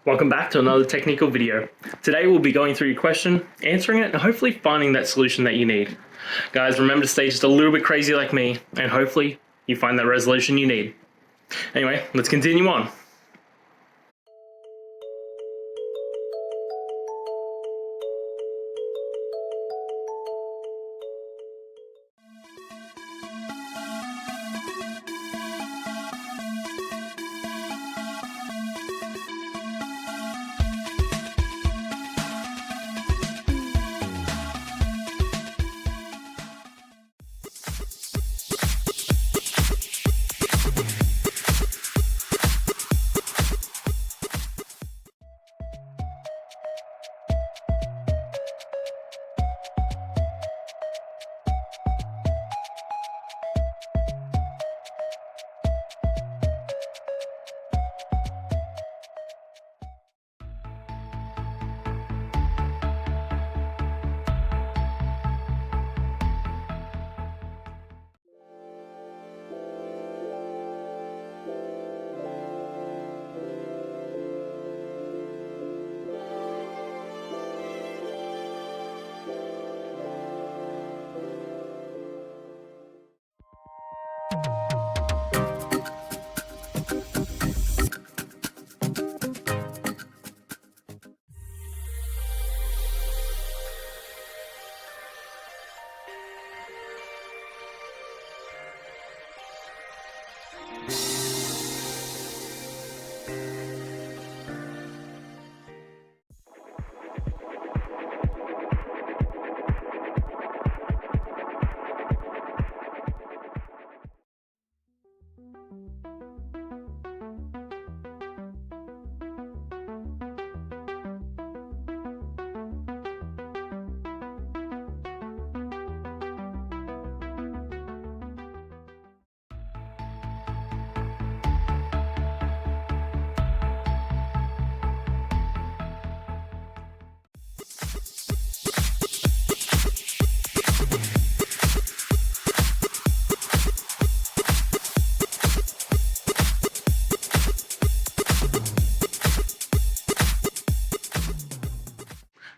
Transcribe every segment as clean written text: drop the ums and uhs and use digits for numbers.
Welcome back to another technical video. Today we'll be going through your question, answering it, and hopefully finding that solution that you need. Guys, remember to stay just a little bit crazy like me, and hopefully you find that resolution you need. Anyway, let's continue on.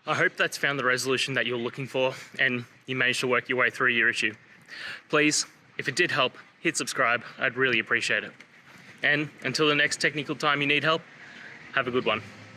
I hope that's found the resolution that you're looking for and you managed to work your way through your issue. Please, if it did help, hit subscribe. I'd really appreciate it. And until the next technical time you need help, have a good one.